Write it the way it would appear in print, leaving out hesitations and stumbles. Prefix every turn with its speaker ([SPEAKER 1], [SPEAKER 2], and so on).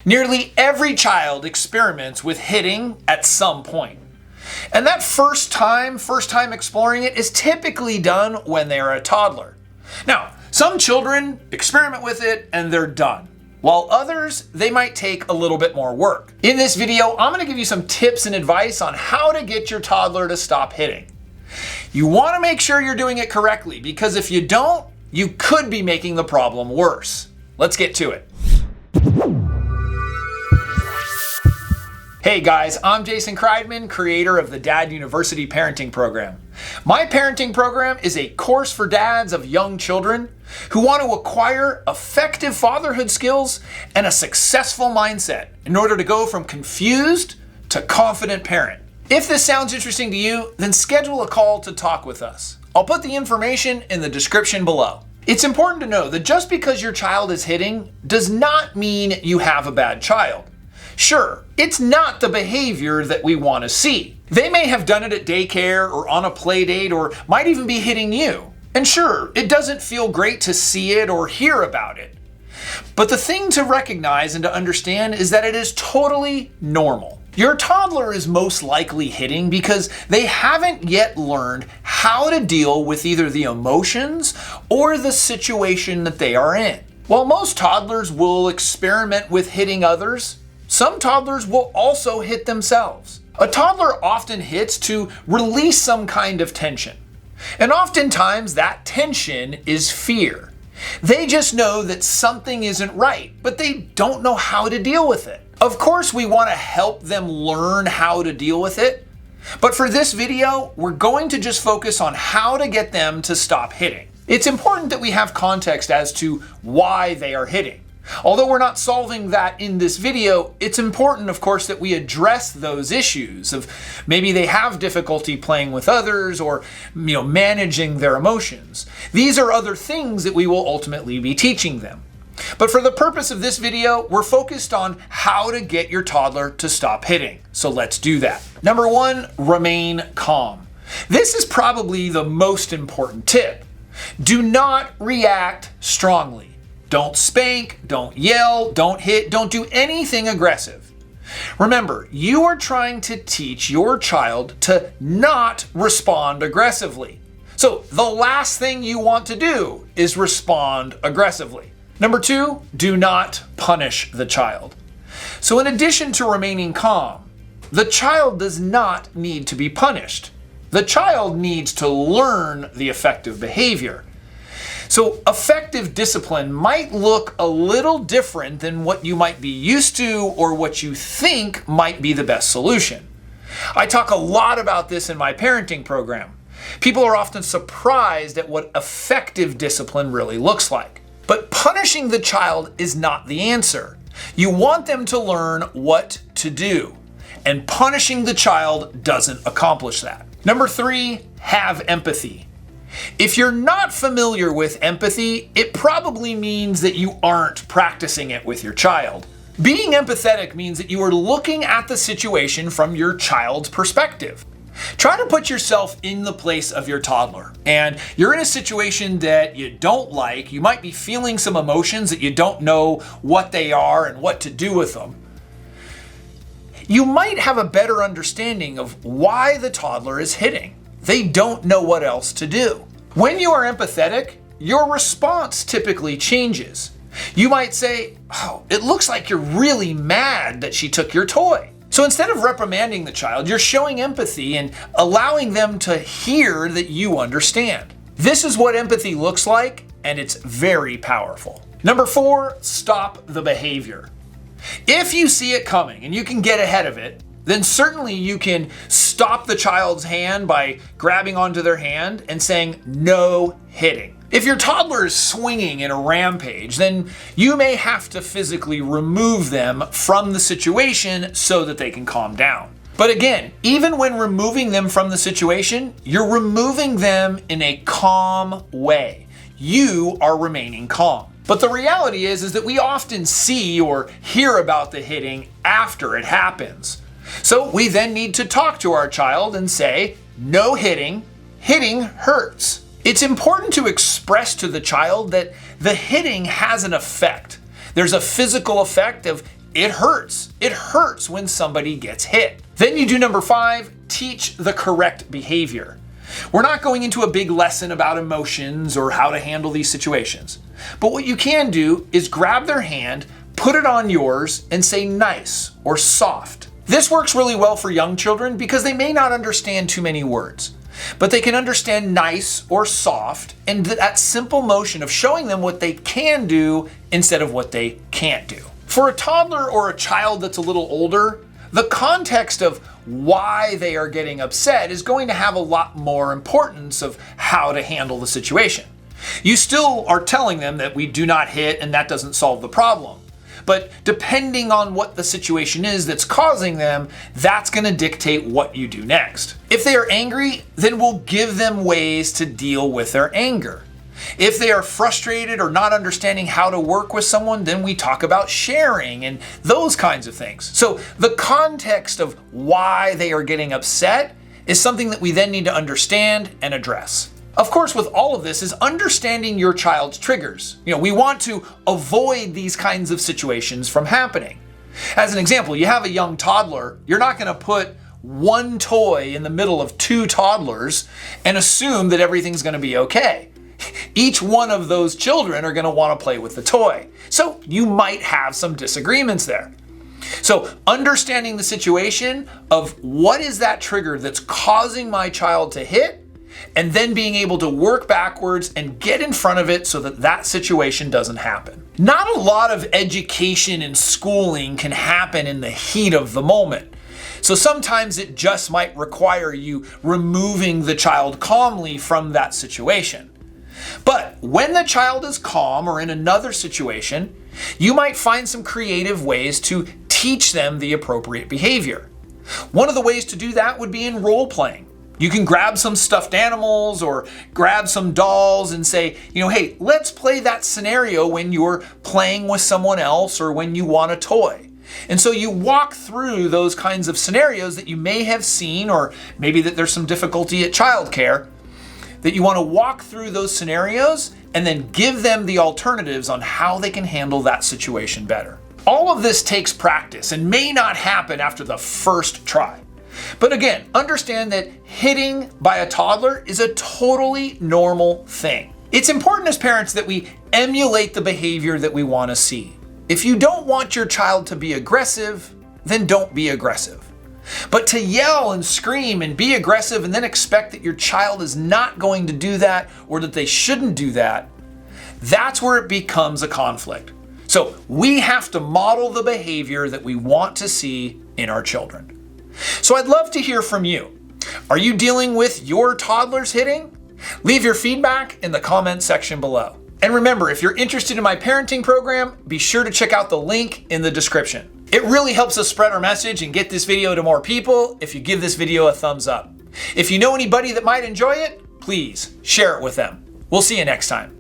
[SPEAKER 1] Nearly every child experiments with hitting at some point. And that first time exploring it is typically done when they are a toddler. Now, some children experiment with it and they're done, while others, they might take a little bit more work. In this video, I'm going to give you some tips and advice on how to get your toddler to stop hitting. You want to make sure you're doing it correctly, because if you don't, you could be making the problem worse. Let's get to it. Hey guys, I'm Jason Kreidman, creator of the Dad University Parenting Program. My parenting program is a course for dads of young children who want to acquire effective fatherhood skills and a successful mindset in order to go from confused to confident parent. If this sounds interesting to you, then schedule a call to talk with us. I'll put the information in the description below. It's important to know that just because your child is hitting does not mean you have a bad child. Sure, it's not the behavior that we want to see. They may have done it at daycare or on a play date or might even be hitting you. And sure, it doesn't feel great to see it or hear about it. But the thing to recognize and to understand is that it is totally normal. Your toddler is most likely hitting because they haven't yet learned how to deal with either the emotions or the situation that they are in. While most toddlers will experiment with hitting others, some toddlers will also hit themselves. A toddler often hits to release some kind of tension. And oftentimes that tension is fear. They just know that something isn't right, but they don't know how to deal with it. Of course, we want to help them learn how to deal with it. But for this video, we're going to just focus on how to get them to stop hitting. It's important that we have context as to why they are hitting. Although we're not solving that in this video, it's important, of course, that we address those issues of maybe they have difficulty playing with others or managing their emotions. These are other things that we will ultimately be teaching them. But for the purpose of this video, we're focused on how to get your toddler to stop hitting. So let's do that. Number one, remain calm. This is probably the most important tip. Do not react strongly. Don't spank, don't yell, don't hit, don't do anything aggressive. Remember, you are trying to teach your child to not respond aggressively. So the last thing you want to do is respond aggressively. Number two, do not punish the child. So in addition to remaining calm, the child does not need to be punished. The child needs to learn the effective behavior. So effective discipline might look a little different than what you might be used to or what you think might be the best solution. I talk a lot about this in my parenting program. People are often surprised at what effective discipline really looks like. But punishing the child is not the answer. You want them to learn what to do, and punishing the child doesn't accomplish that. Number three, have empathy. If you're not familiar with empathy, it probably means that you aren't practicing it with your child. Being empathetic means that you are looking at the situation from your child's perspective. Try to put yourself in the place of your toddler, and you're in a situation that you don't like. You might be feeling some emotions that you don't know what they are and what to do with them. You might have a better understanding of why the toddler is hitting. They don't know what else to do. When you are empathetic, your response typically changes. You might say, "Oh, it looks like you're really mad that she took your toy." So instead of reprimanding the child, you're showing empathy and allowing them to hear that you understand. This is what empathy looks like, and it's very powerful. Number four, stop the behavior. If you see it coming and you can get ahead of it, then certainly you can stop the child's hand by grabbing onto their hand and saying, "No hitting." If your toddler is swinging in a rampage, then you may have to physically remove them from the situation so that they can calm down. But again, even when removing them from the situation, you're removing them in a calm way. You are remaining calm. But the reality is that we often see or hear about the hitting after it happens. So we then need to talk to our child and say, "No hitting. Hitting hurts." It's important to express to the child that the hitting has an effect. There's a physical effect of it hurts. It hurts when somebody gets hit. Then you do number 5, teach the correct behavior. We're not going into a big lesson about emotions or how to handle these situations. But what you can do is grab their hand, put it on yours, and say nice or soft. This works really well for young children because they may not understand too many words, but they can understand nice or soft, and that simple motion of showing them what they can do instead of what they can't do. For a toddler or a child that's a little older, the context of why they are getting upset is going to have a lot more importance of how to handle the situation. You still are telling them that we do not hit and that doesn't solve the problem. But depending on what the situation is that's causing them, that's going to dictate what you do next. If they are angry, then we'll give them ways to deal with their anger. If they are frustrated or not understanding how to work with someone, then we talk about sharing and those kinds of things. So the context of why they are getting upset is something that we then need to understand and address. Of course, with all of this is understanding your child's triggers. We want to avoid these kinds of situations from happening. As an example, you have a young toddler, you're not going to put one toy in the middle of 2 toddlers and assume that everything's going to be okay. Each one of those children are going to want to play with the toy. So you might have some disagreements there. So understanding the situation of what is that trigger that's causing my child to hit, and then being able to work backwards and get in front of it so that that situation doesn't happen. Not a lot of education and schooling can happen in the heat of the moment. So sometimes it just might require you removing the child calmly from that situation. But when the child is calm or in another situation, you might find some creative ways to teach them the appropriate behavior. One of the ways to do that would be in role playing. You can grab some stuffed animals or grab some dolls and say, hey, let's play that scenario when you're playing with someone else or when you want a toy. And so you walk through those kinds of scenarios that you may have seen, or maybe that there's some difficulty at childcare, that you want to walk through those scenarios and then give them the alternatives on how they can handle that situation better. All of this takes practice and may not happen after the first try. But again, understand that hitting by a toddler is a totally normal thing. It's important as parents that we emulate the behavior that we want to see. If you don't want your child to be aggressive, then don't be aggressive. But to yell and scream and be aggressive and then expect that your child is not going to do that or that they shouldn't do that, that's where it becomes a conflict. So we have to model the behavior that we want to see in our children. So I'd love to hear from you. Are you dealing with your toddlers hitting? Leave your feedback in the comment section below. And remember, if you're interested in my parenting program, be sure to check out the link in the description. It really helps us spread our message and get this video to more people if you give this video a thumbs up. If you know anybody that might enjoy it, please share it with them. We'll see you next time.